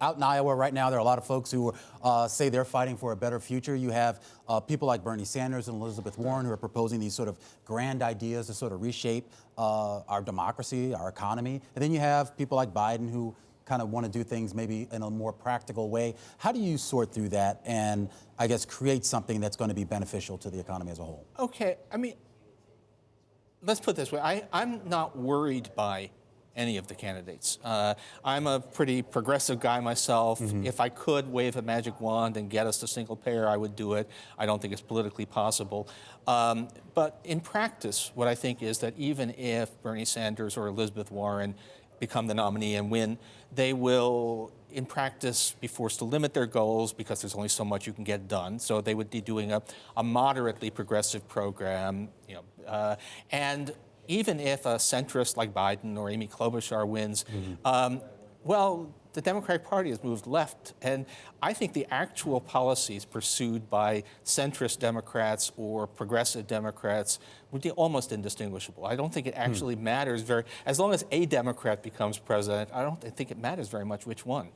out in Iowa right now, there are a lot of folks who say they're fighting for a better future. You have people like Bernie Sanders and Elizabeth Warren who are proposing these sort of grand ideas to sort of reshape our democracy, our economy. And then you have people like Biden who kind of want to do things maybe in a more practical way. How do you sort through that and, I guess, create something that's going to be beneficial to the economy as a whole? Okay, I mean, let's put it this way. I'm not worried by any of the candidates. I'm a pretty progressive guy myself. If I could wave a magic wand and get us to single payer, I would do it. I don't think it's politically possible. But in practice, what I think is that even if Bernie Sanders or Elizabeth Warren become the nominee and win, they will, in practice, be forced to limit their goals because there's only so much you can get done. So they would be doing a moderately progressive program, and even if a centrist like Biden or Amy Klobuchar wins, well, the Democratic Party has moved left, and I think the actual policies pursued by centrist Democrats or progressive Democrats would be almost indistinguishable. I don't think it actually matters as long as a Democrat becomes president, I don't think it matters very much which one.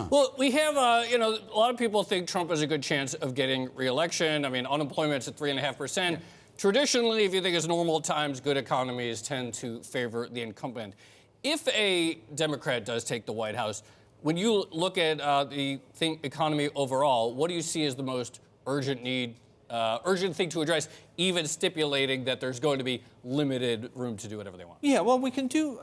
Well, we have, a lot of people think Trump has a good chance of getting re-election. I mean, unemployment's at 3.5%. Traditionally, if you think it's normal times, good economies tend to favor the incumbent. If a Democrat does take the White House, when you look at the economy overall, what do you see as the most urgent thing to address, even stipulating that there's going to be limited room to do whatever they want? Yeah, well, we can do,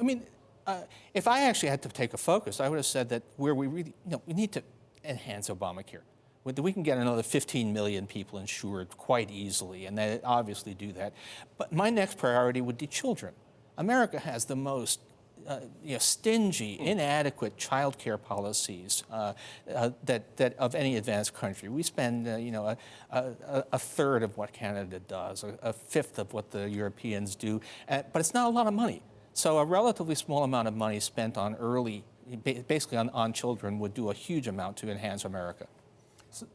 if I actually had to take a focus, I would have said that where we really, we need to enhance Obamacare. We can get another 15 million people insured quite easily, and they obviously do that. But my next priority would be children. America has the most stingy, inadequate child care policies that of any advanced country. We spend, a third of what Canada does, a fifth of what the Europeans do, but it's not a lot of money. So a relatively small amount of money spent on basically on children would do a huge amount to enhance America.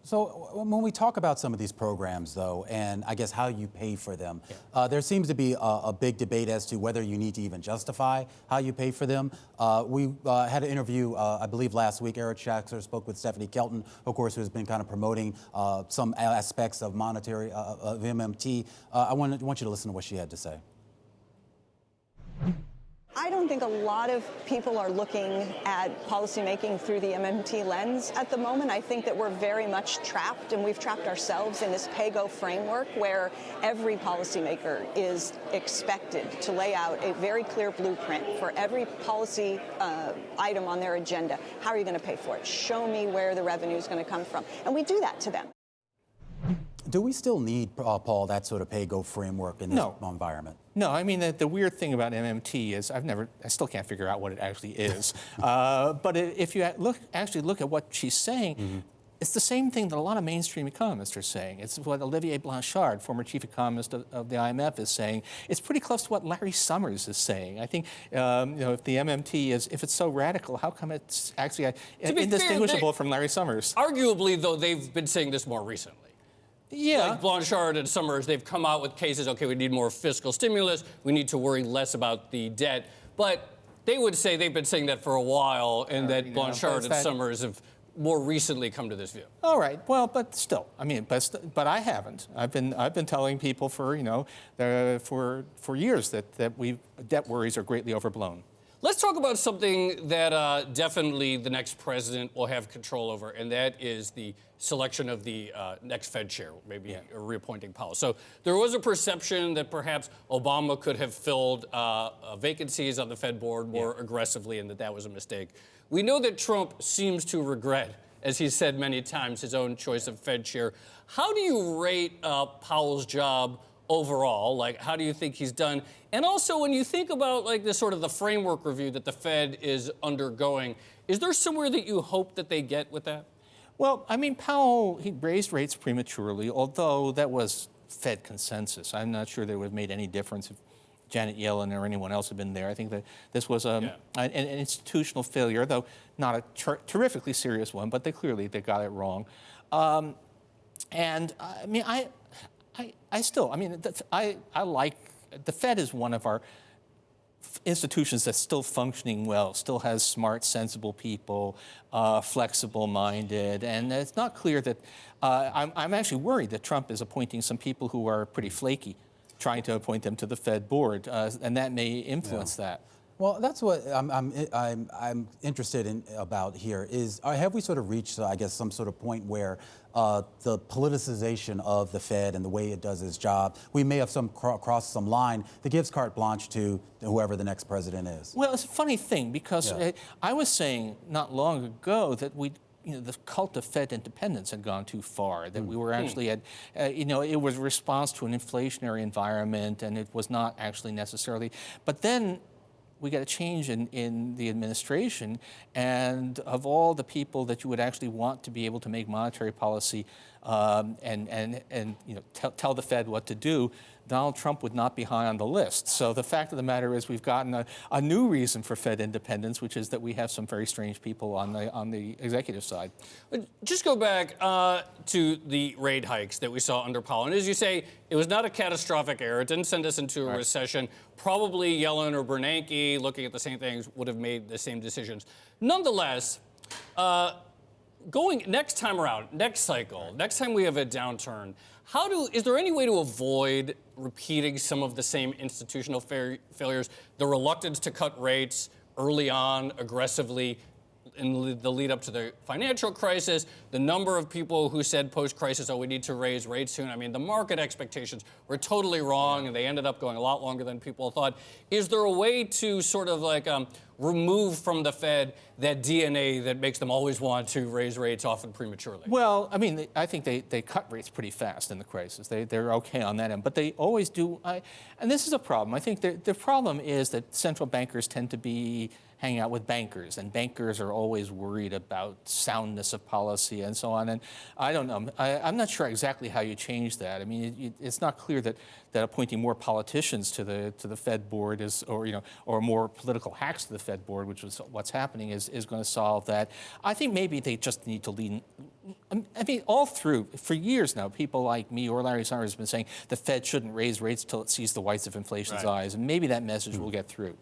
So when we talk about some of these programs, though, and I guess how you pay for them, there seems to be a big debate as to whether you need to even justify how you pay for them. We had an interview, I believe, last week. Eric Shaxler spoke with Stephanie Kelton, of course, who has been kind of promoting some aspects of monetary, of MMT. I want you to listen to what she had to say. I don't think a lot of people are looking at policymaking through the MMT lens at the moment. I think that we're very much trapped, and we've trapped ourselves in this pay-go framework where every policymaker is expected to lay out a very clear blueprint for every policy item on their agenda. How are you going to pay for it? Show me where the revenue is going to come from. And we do that to them. Do we still need, Paul, that sort of pay-go framework in this environment? No, I mean, the weird thing about MMT is I still can't figure out what it actually is. But if you actually look at what she's saying, it's the same thing that a lot of mainstream economists are saying. It's what Olivier Blanchard, former chief economist of the IMF, is saying. It's pretty close to what Larry Summers is saying. I think, if the MMT if it's so radical, how come it's actually indistinguishable from Larry Summers? Arguably, though, they've been saying this more recently. Yeah. Like Blanchard and Summers, they've come out with cases, okay, we need more fiscal stimulus, we need to worry less about the debt. But they would say they've been saying that for a while, and that Blanchard and Summers have more recently come to this view. All right. Well, but still, but I haven't. I've been telling people for years that debt worries are greatly overblown. Let's talk about something that definitely the next president will have control over, and that is the selection of the next Fed chair, maybe reappointing Powell. So there was a perception that perhaps Obama could have filled vacancies on the Fed board more aggressively, and that was a mistake. We know that Trump seems to regret, as he said many times, his own choice of Fed chair. How do you rate Powell's job overall? Like, how do you think he's done? And also, when you think about like the sort of the framework review that the Fed is undergoing, is there somewhere that you hope that they get with that? Well, I mean, Powell, he raised rates prematurely, although that was Fed consensus. I'm not sure that it would have made any difference if Janet Yellen or anyone else had been there. I think that this was an institutional failure, though not a terrifically serious one, but they got it wrong. And I mean, I like, the Fed is one of our institutions that's still functioning well, still has smart, sensible people, flexible-minded, and it's not clear that. I'm actually worried that Trump is appointing some people who are pretty flaky, trying to appoint them to the Fed board, and that may influence that. Well, that's what I'm interested in about here is have we sort of reached, I guess, some sort of point where the politicization of the Fed and the way it does its job, we may have crossed some line that gives carte blanche to whoever the next president is? Well, it's a funny thing because I was saying not long ago that the cult of Fed independence had gone too far, that we were actually at, it was a response to an inflationary environment and it was not actually necessarily, but then we got a change in the administration, and of all the people that you would actually want to be able to make monetary policy and tell the Fed what to do, Donald Trump would not be high on the list. So the fact of the matter is we've gotten a new reason for Fed independence, which is that we have some very strange people on the executive side. Just go back to the rate hikes that we saw under Powell. And as you say, it was not a catastrophic error. It didn't send us into a recession. Probably Yellen or Bernanke, looking at the same things, would have made the same decisions. Nonetheless, going next time around, next cycle, next time we have a downturn, is there any way to avoid repeating some of the same institutional failures, the reluctance to cut rates early on aggressively in the lead up to the financial crisis, the number of people who said post-crisis, we need to raise rates soon. I mean, the market expectations were totally wrong, and they ended up going a lot longer than people thought. Is there a way to sort of remove from the Fed that DNA that makes them always want to raise rates often prematurely? Well, I mean, I think they cut rates pretty fast in the crisis. They're okay on that end, but they always do. And this is a problem. I think the problem is that central bankers tend to be hanging out with bankers, and bankers are always worried about soundness of policy and so on. And I don't know. I'm not sure exactly how you change that. I mean, it's not clear that appointing more politicians to the Fed board or more political hacks to the Fed board, which is what's happening, is going to solve that. I think maybe they just need to lean. I mean, all through, for years now, people like me or Larry Summers have been saying the Fed shouldn't raise rates till it sees the whites of inflation's eyes, and maybe that message will get through.